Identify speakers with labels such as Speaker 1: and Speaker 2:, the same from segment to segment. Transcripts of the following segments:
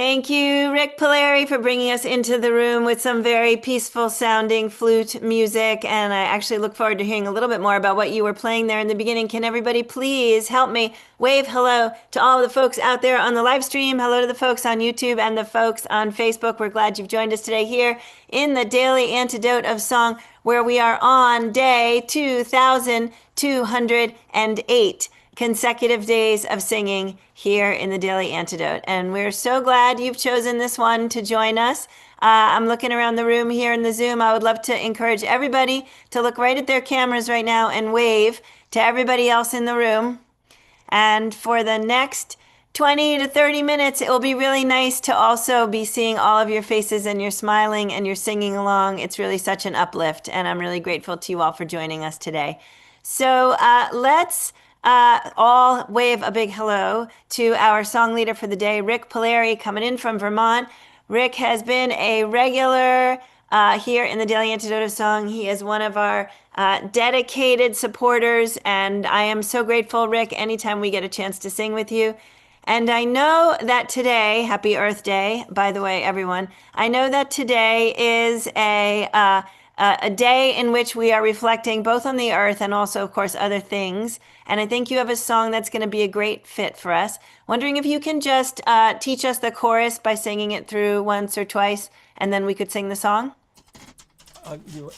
Speaker 1: Thank you, Rik Palieri, for bringing us into the room with some very peaceful sounding flute music. And I actually look forward to hearing a little bit more about what you were playing there in the beginning. Can everybody please help me wave hello to all of the folks out there on the live stream? Hello to the folks on YouTube and the folks on Facebook. We're glad you've joined us today here in the Daily Antidote of Song, where we are on day 2208 consecutive days of singing here in the Daily Antidote. And we're so glad you've chosen this one to join us. I'm looking around the room here in the Zoom. I would love to encourage everybody to look right at their cameras right now and wave to everybody else in the room. And for the next 20 to 30 minutes, it will be really nice to also be seeing all of your faces and you're smiling and you're singing along. It's really such an uplift, and I'm really grateful to you all for joining us today. So let's all wave a big hello to our song leader for the day, Rik Palieri, coming in from Vermont. Rik has been a regular here in the Daily Antidote of Song. He is one of our dedicated supporters, and I am so grateful, Rik, anytime we get a chance to sing with you. And I know that today, happy Earth Day, by the way, everyone. I know that today is a day in which we are reflecting both on the earth and also, of course, other things. And I think you have a song that's going to be a great fit for us. Wondering if you can just teach us the chorus by singing it through once or twice, and then we could sing the song.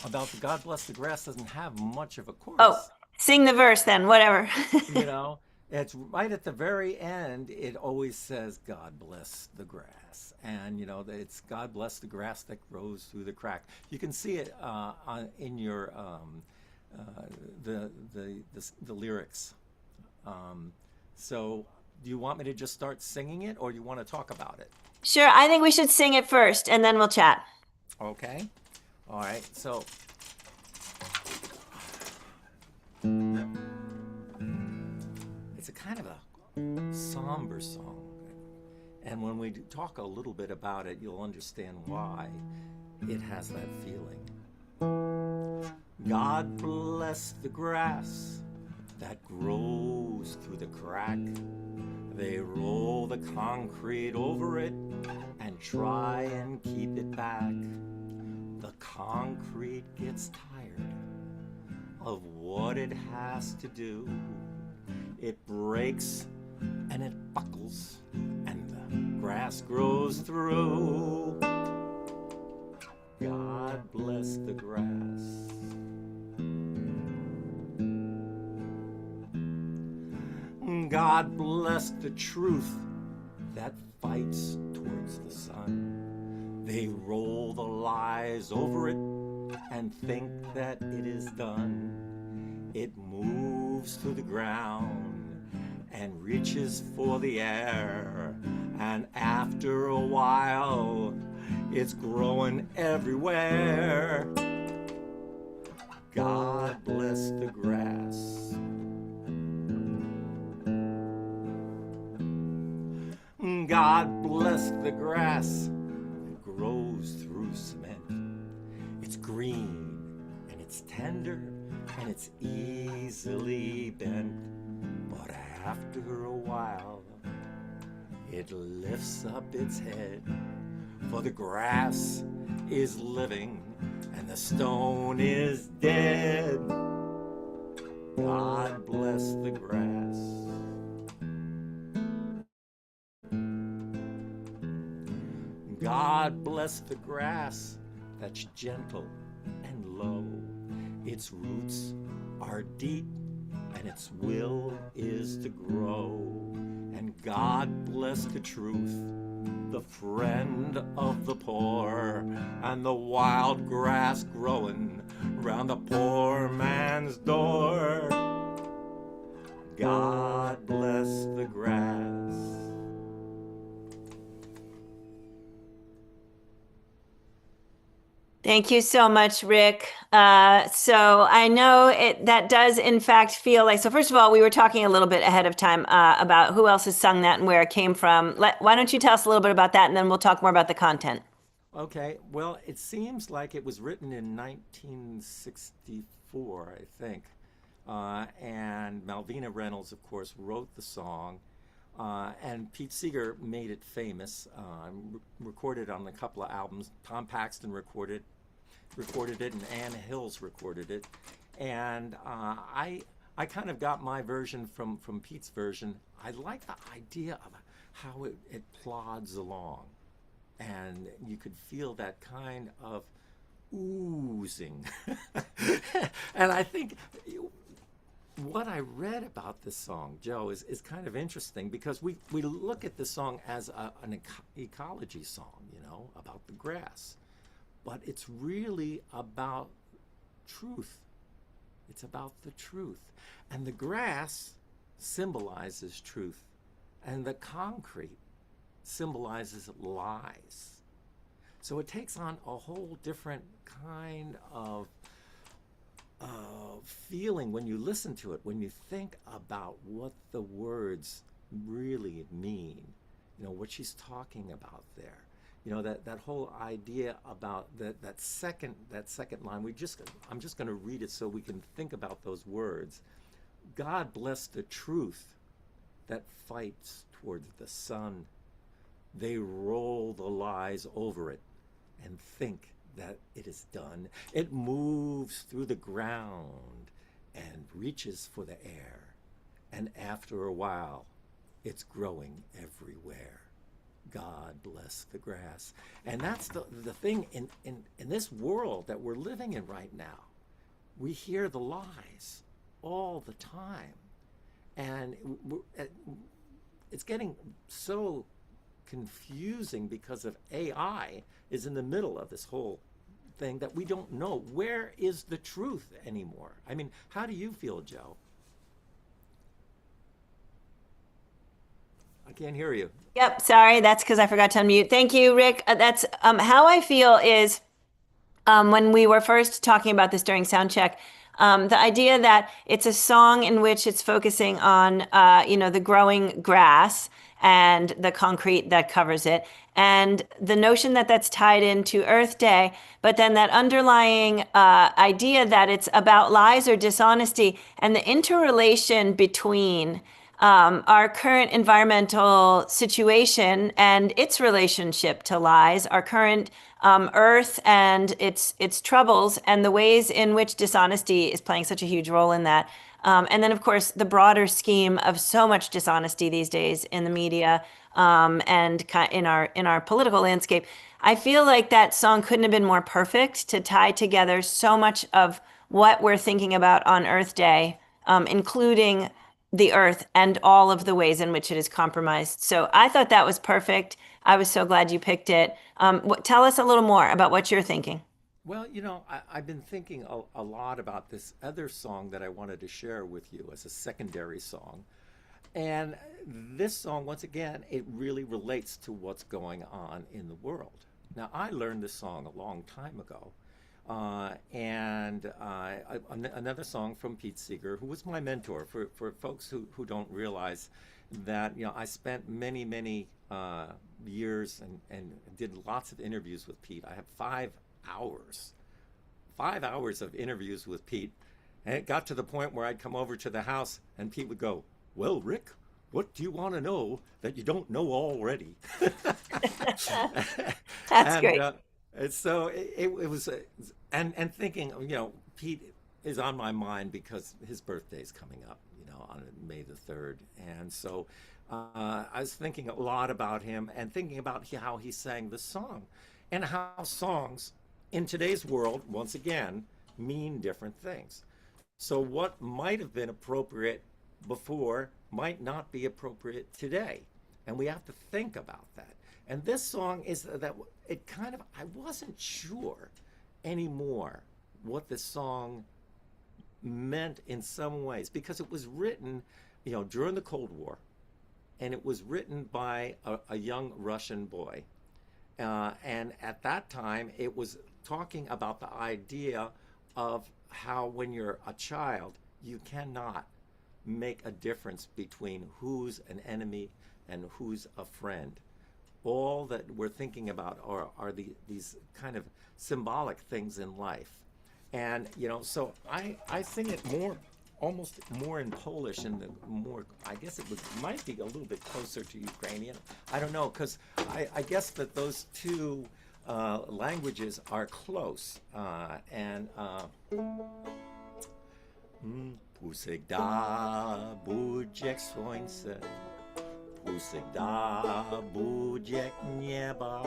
Speaker 2: About the God Bless the Grass doesn't have much of a
Speaker 1: Oh,
Speaker 2: chorus.
Speaker 1: sing the verse then, whatever.
Speaker 2: You know, it's right at the very end. It always says, God bless the grass. And, it's God bless the grass that grows through the crack. You can see it in your the lyrics. So do you want me to just start singing it, or do you want to talk about it?
Speaker 1: Sure, I think we should sing it first, and then we'll chat.
Speaker 2: Okay. All right. So it's a kind of a somber song. And when we talk a little bit about it, you'll understand why it has that feeling. God bless the grass that grows through the crack. They roll the concrete over it and try and keep it back. The concrete gets tired of what it has to do. It breaks and it buckles and the grass grows through. God bless the grass. God bless the truth that fights towards the sun. They roll the lies over it and think that it is done. It moves through the ground and reaches for the air, and after a while it's growing everywhere. God bless the grass. God bless the grass that grows through cement. It's green and it's tender and it's easily bent. But after a while, it lifts up its head, for the grass is living and the stone is dead. God bless the grass. God bless the grass that's gentle and low. Its roots are deep and its will is to grow. And God bless the truth, the friend of the poor, and the wild grass growing round the poor man's door. God bless the grass.
Speaker 1: Thank you so much, Rik. So I know that does in fact feel like, so first of all, we were talking a little bit ahead of time about who else has sung that and where it came from. Why don't you tell us a little bit about that, and then we'll talk more about the content.
Speaker 2: Okay, well, it seems like it was written in 1964, I think. And Malvina Reynolds, of course, wrote the song. And Pete Seeger made it famous, recorded on a couple of albums. Tom Paxton recorded it, and Ann Hills recorded it. And I kind of got my version from Pete's version. I like the idea of how it plods along. And you could feel that kind of oozing. And I think what I read about this song, Joe, is kind of interesting, because we look at this song as an ecology song, about the grass. But it's really about truth. It's about the truth. And the grass symbolizes truth. And the concrete symbolizes lies. So it takes on a whole different kind of feeling when you listen to it, when you think about what the words really mean, what she's talking about there. That whole idea about that second line. I'm just going to read it so we can think about those words. God bless the truth that fights towards the sun. They roll the lies over it and think that it is done. It moves through the ground and reaches for the air. And after a while, it's growing everywhere. God bless the grass. And that's the thing in this world that we're living in right now. We hear the lies all the time. And it's getting so confusing because of AI is in the middle of this whole thing that we don't know. Where is the truth anymore? I mean, how do you feel, Joe? I can't hear you.
Speaker 1: Yep, sorry, that's because I forgot to unmute. Thank you, Rick. That's how I feel is when we were first talking about this during sound check, the idea that it's a song in which it's focusing on, the growing grass and the concrete that covers it, and the notion that that's tied into Earth Day, but then that underlying idea that it's about lies or dishonesty and the interrelation between our current environmental situation and its relationship to lies, our current Earth and its troubles, and the ways in which dishonesty is playing such a huge role in that. And then, of course, the broader scheme of so much dishonesty these days in the media and in our political landscape. I feel like that song couldn't have been more perfect to tie together so much of what we're thinking about on Earth Day, including the earth and all of the ways in which it is compromised. So I thought that was perfect. I was so glad you picked it. Tell us a little more about what you're thinking.
Speaker 2: Well, I've been thinking a lot about this other song that I wanted to share with you as a secondary song. And this song, once again, it really relates to what's going on in the world. Now, I learned this song a long time ago. Another song from Pete Seeger, who was my mentor. For folks who don't realize that, I spent many years and did lots of interviews with Pete. I have 5 hours of interviews with Pete. And it got to the point where I'd come over to the house and Pete would go, "Well, Rick, what do you want to know that you don't know already?"
Speaker 1: That's great.
Speaker 2: And so it was, and thinking, Pete is on my mind because his birthday's coming up, on May the 3rd. And so I was thinking a lot about him and thinking about how he sang the song and how songs in today's world, once again, mean different things. So what might have been appropriate before might not be appropriate today. And we have to think about that. And this song is that it kind of, I wasn't sure anymore what this song meant in some ways, because it was written, during the Cold War, and it was written by a young Russian boy. And at that time, it was talking about the idea of how when you're a child, you cannot make a difference between who's an enemy and who's a friend. All that we're thinking about are these kind of symbolic things in life. And, so I sing it almost more in Polish and the more, I guess might be a little bit closer to Ukrainian. I don't know, because I guess that those two languages are close. Pusegda budziek słońce, pusegda budziek nieba,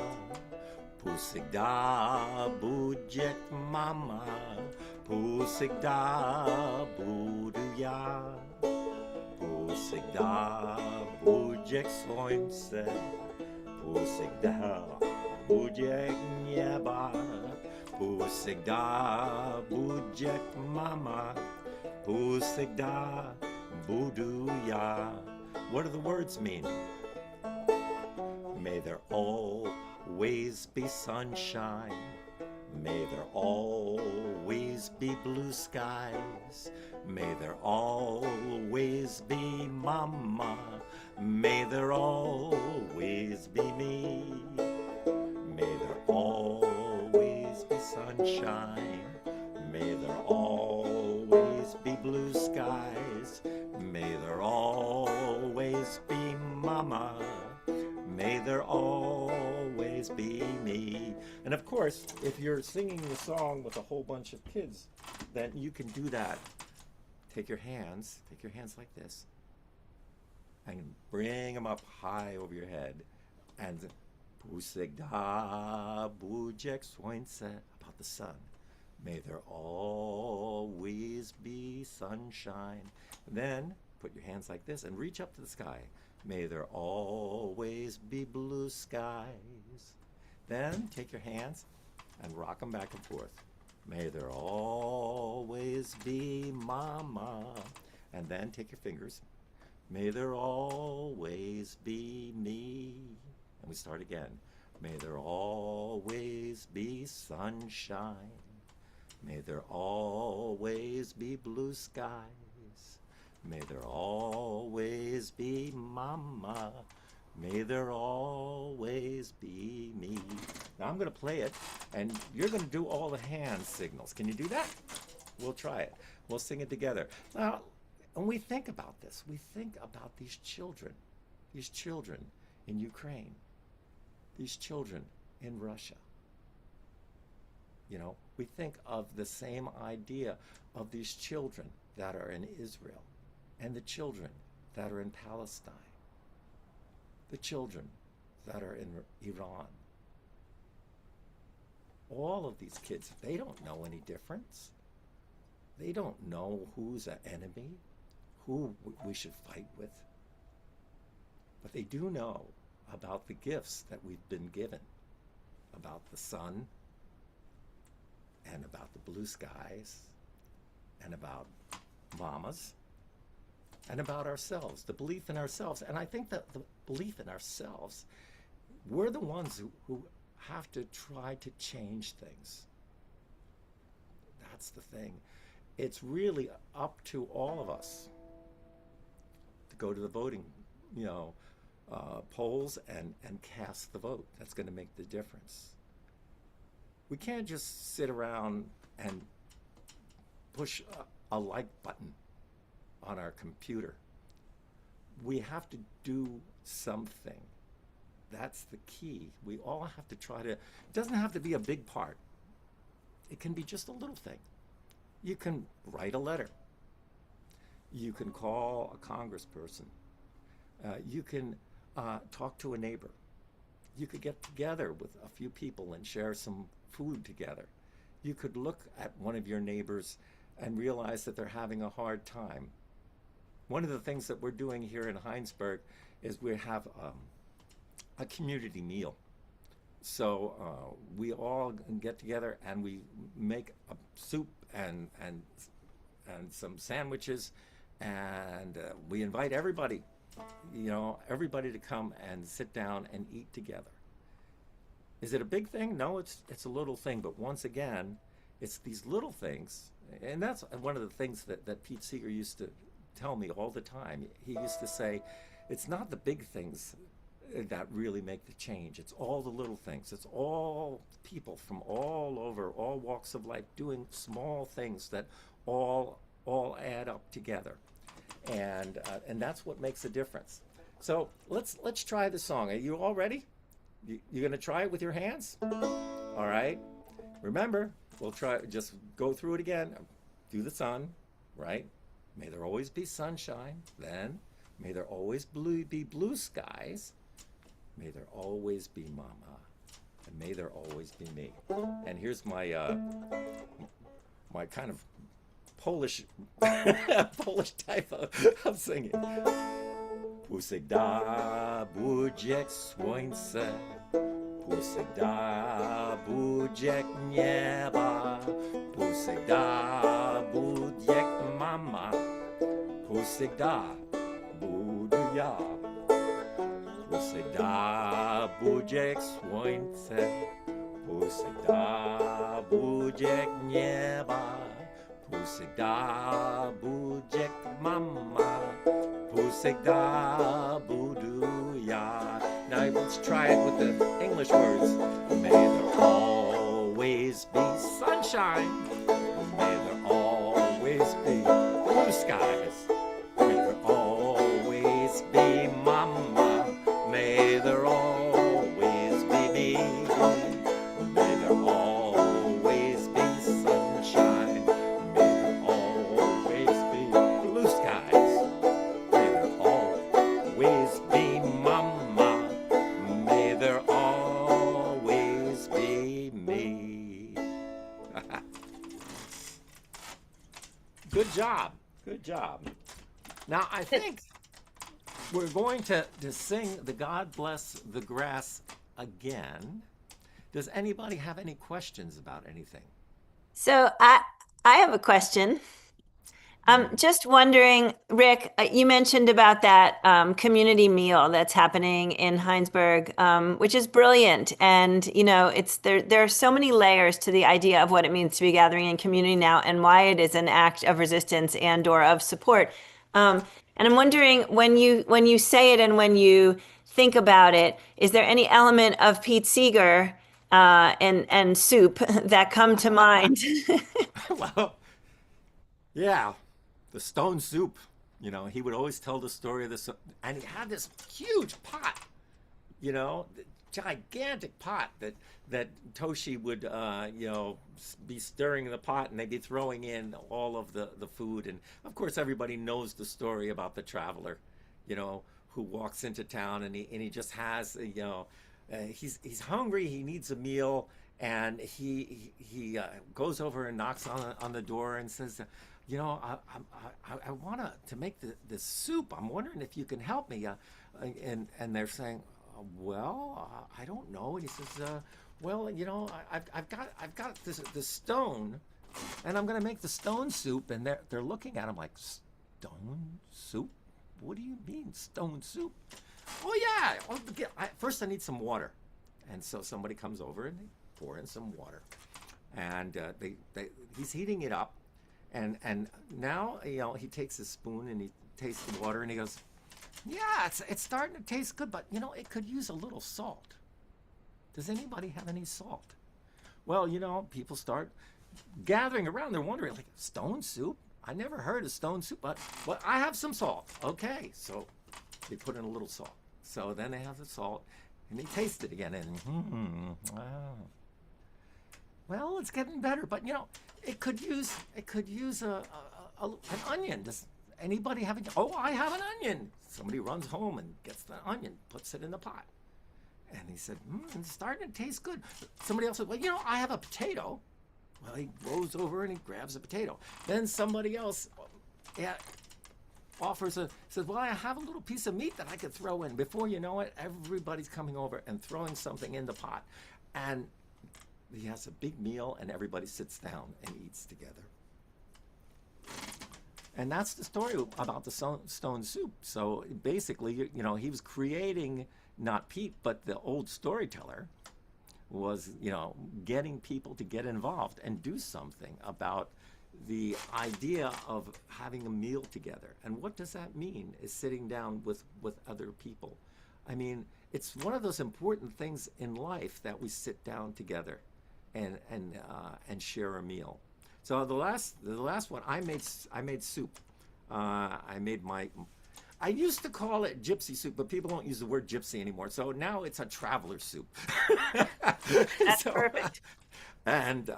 Speaker 2: pusegda budziek mama, pusegda budu ja. Pusegda budziek słońce, pusegda budziek nieba, pusegda budziek mama, pusegda budu ja. What do the words mean? May there always be sunshine. May there always be blue skies. May there always be mama. May there always be me. May there always be sunshine. May there always be blue skies. May there always be mama. May there always be me. And of course, if you're singing the song with a whole bunch of kids, then you can do that. Take your hands like this, and bring them up high over your head. And pusegda budziek słońce, about the sun. May there always be sunshine. And then put your hands like this and reach up to the sky. May there always be blue skies. Then take your hands and rock them back and forth. May there always be mama. And then take your fingers. May there always be me. And we start again. May there always be sunshine. May there always be blue skies. May there always be mama. May there always be me. Now I'm going to play it, and you're going to do all the hand signals. Can you do that? We'll try it. We'll sing it together. Now, when we think about this, we think about these children in Ukraine, these children in Russia. You know, we think of the same idea of these children that are in Israel and the children that are in Palestine, the children that are in Iran. All of these kids, they don't know any difference. They don't know who's an enemy, who we should fight with. But they do know about the gifts that we've been given, about the sun, and about the blue skies, and about mamas, and about ourselves, the belief in ourselves. And I think that the belief in ourselves, we're the ones who have to try to change things. That's the thing. It's really up to all of us to go to the voting, polls and cast the vote. That's going to make the difference. We can't just sit around and push a like button on our computer. We have to do something. That's the key. We all have to try to, it doesn't have to be a big part. It can be just a little thing. You can write a letter. You can call a congressperson. You can talk to a neighbor. You could get together with a few people and share some food together. You could look at one of your neighbors and realize that they're having a hard time. One of the things that we're doing here in Heinsberg is we have a community meal. So we all get together and we make a soup and some sandwiches, and we invite everybody, everybody to come and sit down and eat together. Is it a big thing? No, it's a little thing. But once again, it's these little things. And that's one of the things that Pete Seeger used to tell me all the time. He used to say, it's not the big things that really make the change. It's all the little things. It's all people from all over, all walks of life, doing small things that all all add up together, and that's what makes a difference. So let's try the song. Are you all ready? You're gonna try it with your hands? All right. Remember, we'll try. Just go through it again. Do the sun, right? May there always be sunshine. Then, may there always be blue skies. May there always be mama, and may there always be me. And here's my kind of Polish Polish type of singing. Pusegda budziek słońce, pusegda budziek nieba, pusegda budziek mama, pusegda budu ja. Pusegda budziek słońce, pusegda budziek nieba, pusegda budziek mama, pusegda budu ya. Now let's try it with the English words. May there always be sunshine. May there always be blue skies. May there always be mama. May there always be me. May there always be sunshine. May there always be blue skies. May there always be mama. May there always be me. Good job. Good job. Now I think we're going to sing the God Bless the Grass again. Does anybody have any questions about anything?
Speaker 1: So I have a question. Just wondering, Rik, you mentioned about that community meal that's happening in Heinsberg, which is brilliant. And it's there are so many layers to the idea of what it means to be gathering in community now, and why it is an act of resistance and or of support. And I'm wondering, when you say it and when you think about it, is there any element of Pete Seeger and soup that come to mind?
Speaker 2: Well, yeah, the stone soup. He would always tell the story of this, and he had this huge pot, the gigantic pot that Toshi would, be stirring in the pot, and they'd be throwing in all of the food. And of course, everybody knows the story about the traveler, who walks into town and he just has, he's hungry, he needs a meal, and he goes over and knocks on the door and says, I want to make this soup. I'm wondering if you can help me. And they're saying, well, I don't know. And he says, well, I've got this stone, and I'm going to make the stone soup. And they're looking at him like, stone soup? What do you mean, stone soup? Oh yeah. First, I need some water. And so somebody comes over and they pour in some water, and he's heating it up. And now, he takes his spoon and he tastes the water and he goes, yeah, it's starting to taste good, but, it could use a little salt. Does anybody have any salt? Well, people start gathering around. They're wondering, like, stone soup? I never heard of stone soup, but I have some salt. Okay, so they put in a little salt. So then they have the salt and they taste it again and, wow. Well, it's getting better, but it could use an onion. Does anybody have Oh, I have an onion. Somebody runs home and gets the onion, puts it in the pot, and he said, it's starting to taste good. Somebody else said, well, I have a potato. Well, he goes over and he grabs a potato. Then somebody else, says, well, I have a little piece of meat that I could throw in. Before you know it, everybody's coming over and throwing something in the pot, and he has a big meal, and everybody sits down and eats together. And that's the story about the stone soup. So basically, he was creating, not Pete, but the old storyteller was, getting people to get involved and do something about the idea of having a meal together. And what does that mean, is sitting down with other people. I mean, it's one of those important things in life that we sit down together and share a meal. So the last one I made soup. I made my I used to call it gypsy soup, but people don't use the word gypsy anymore. So now it's a traveler soup.
Speaker 1: That's
Speaker 2: so,
Speaker 1: perfect.
Speaker 2: and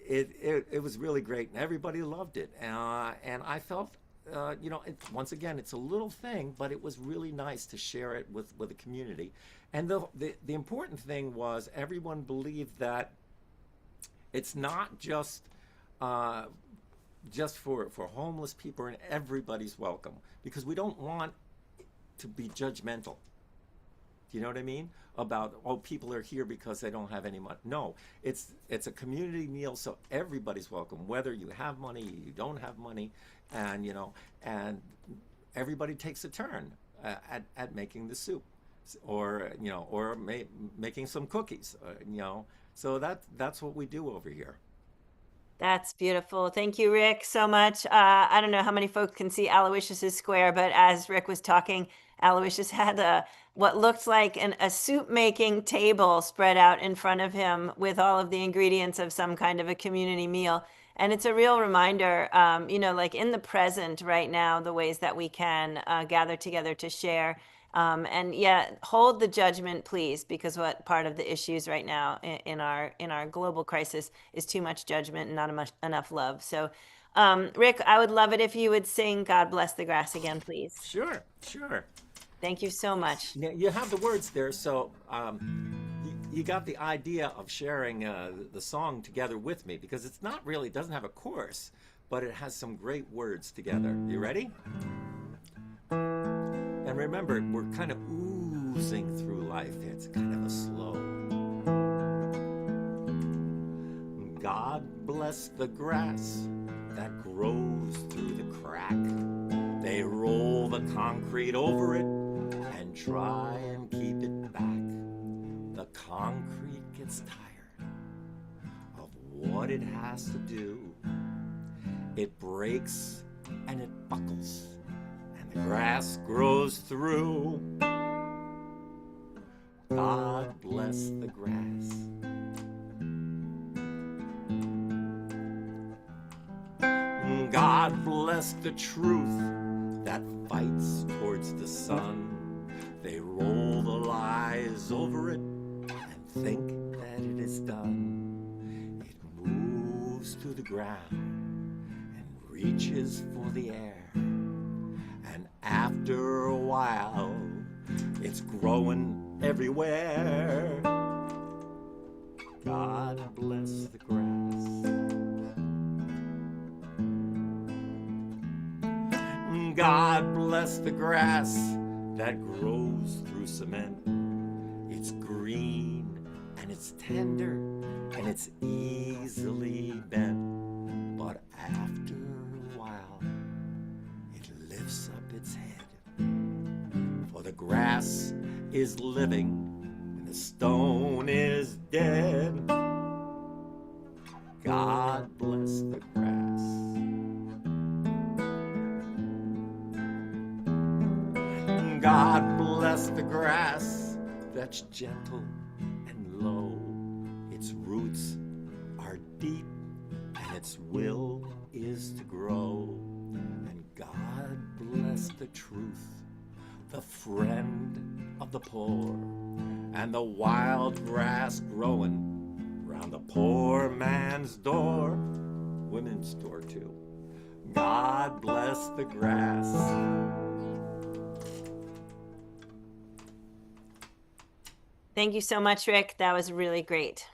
Speaker 2: it was really great, and everybody loved it. And I felt, once again, it's a little thing, but it was really nice to share it with a community. And the important thing was everyone believed that it's not uh, just for homeless people, and everybody's welcome, because we don't want to be judgmental. Do you know what I mean? About, oh, people are here because they don't have any money. No, it's a community meal, so everybody's welcome, whether you have money, you don't have money, and and everybody takes a turn at making the soup, or making some cookies. So that's what we do over here.
Speaker 1: That's beautiful. Thank you, Rick, so much. I don't know how many folks can see Aloysius's square, but as Rick was talking, Aloysius had what looked like a soup making table spread out in front of him with all of the ingredients of some kind of a community meal. And it's a real reminder, like in the present right now, the ways that we can gather together to share. And yeah, hold the judgment, please, because what part of the issues right now in our global crisis is too much judgment and enough love. So, Rick, I would love it if you would sing "God Bless the Grass" again, please.
Speaker 2: Sure, sure.
Speaker 1: Thank you so much.
Speaker 2: You have the words there, so you got the idea of sharing the song together with me, because it's not really, doesn't have a chorus, but it has some great words together. You ready? And remember, we're kind of oozing through life. It's kind of a slow. God bless the grass that grows through the crack. They roll the concrete over it and try and keep it back. The concrete gets tired of what it has to do. It breaks and it buckles, and the grass grows through. God bless the grass. God bless the truth that fights towards the sun. They roll the lies over it and think that it is done. It moves through the ground and reaches for the air. And after a while, it's growing everywhere. God bless the grass. God bless the grass that grows through cement. It's green and it's tender and it's easily bent. But after a while, it lifts up its head. For the grass is living and the stone is dead. God bless the grass. God bless the grass that's gentle and low. Its roots are deep and its will is to grow. And God bless the truth, the friend of the poor, and the wild grass growing round the poor man's door. Women's door too. God bless the grass.
Speaker 1: Thank you so much, Rick. That was really great.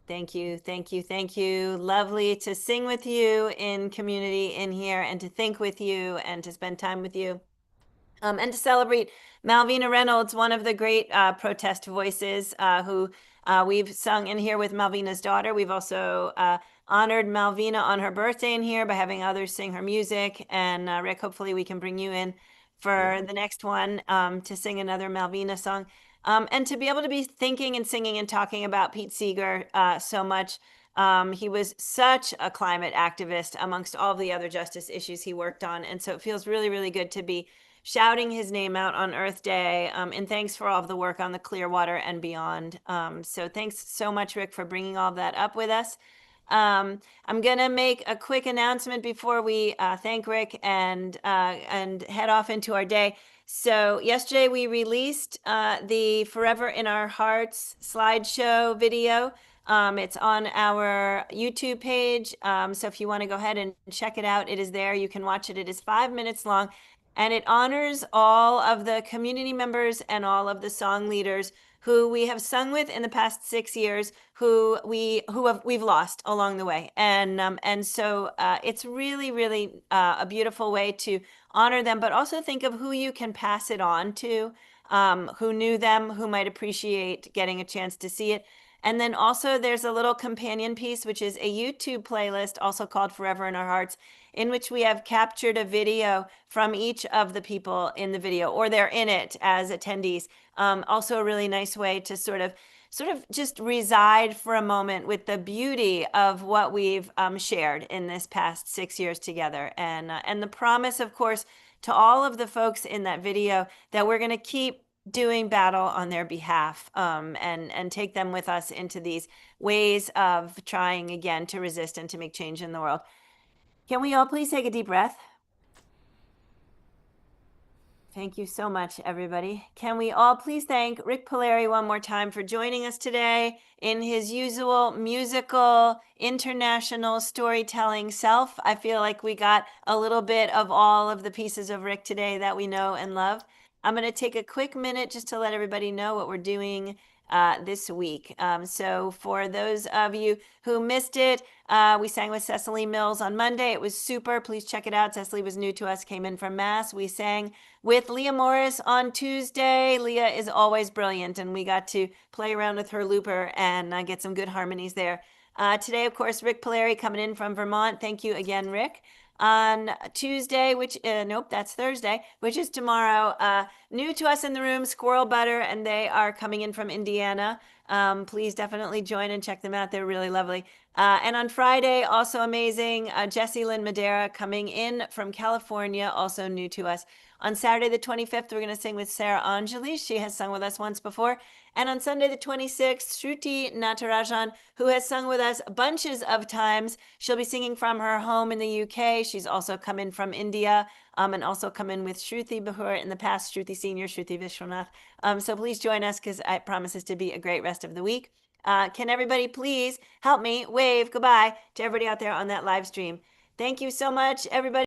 Speaker 1: Thank you, thank you, thank you. Lovely to sing with you in community in here, and to think with you and to spend time with you. And to celebrate Malvina Reynolds, one of the great protest voices who we've sung in here with Malvina's daughter. We've also honored Malvina on her birthday in here by having others sing her music. And Rick, hopefully we can bring you in for
Speaker 2: Yeah.
Speaker 1: the next one to sing another Malvina song. And to be able to be thinking and singing and talking about Pete Seeger so much. He was such a climate activist amongst all the other justice issues he worked on. And so it feels really, really good to be shouting his name out on Earth Day. And thanks for all of the work on the Clearwater and beyond. So thanks so much, Rick, for bringing all of that up with us. I'm gonna make a quick announcement before we thank Rik and head off into our day. So yesterday we released the Forever in Our Hearts slideshow video. It's on our YouTube page. So if you want to go ahead and check it out, it is there. You can watch it. It is 5 minutes long, and it honors all of the community members and all of the song leaders who we have sung with in the past 6 years, we've lost along the way, and so it's really a beautiful way to honor them, but also think of who you can pass it on to, who knew them, who might appreciate getting a chance to see it. And then also there's a little companion piece, which is a YouTube playlist, also called Forever in Our Hearts, in which we have captured a video from each of the people in the video, or they're in it as attendees. Also a really nice way to sort of just reside for a moment with the beauty of what we've shared in this past 6 years together. And the promise, of course, to all of the folks in that video that we're going to keep doing battle on their behalf, and take them with us into these ways of trying again to resist and to make change in the world. Can we all please take a deep breath? Thank you so much, everybody. Can we all please thank Rik Palieri one more time for joining us today in his usual musical, international storytelling self? I feel like we got a little bit of all of the pieces of Rik today that we know and love. I'm going to take a quick minute just to let everybody know what we're doing this week. So for those of you who missed it, we sang with Cecily Mills on Monday. It was super. Please check it out. Cecily was new to us, came in from Mass. We sang with Leah Morris on Tuesday. Leah is always brilliant, and we got to play around with her looper and get some good harmonies there. Today, of course, Rik Palieri coming in from Vermont. Thank you again, Rik. On Tuesday, nope, that's Thursday, which is tomorrow. New to us in the room, Squirrel Butter, and they are coming in from Indiana. Please definitely join and check them out. They're really lovely. And on Friday, also amazing, Jessie Lynn Madera coming in from California, also new to us. On Saturday the 25th, we're going to sing with Sarah Anjali. She has sung with us once before. And on Sunday the 26th, Shruti Natarajan, who has sung with us bunches of times. She'll be singing from her home in the UK. She's also come in from India, and also come in with Shruti Bahur in the past, Shruti Senior, Shruti Vishwanath. So please join us, because it promises to be a great rest of the week. Can everybody please help me wave goodbye to everybody out there on that live stream? Thank you so much, everybody.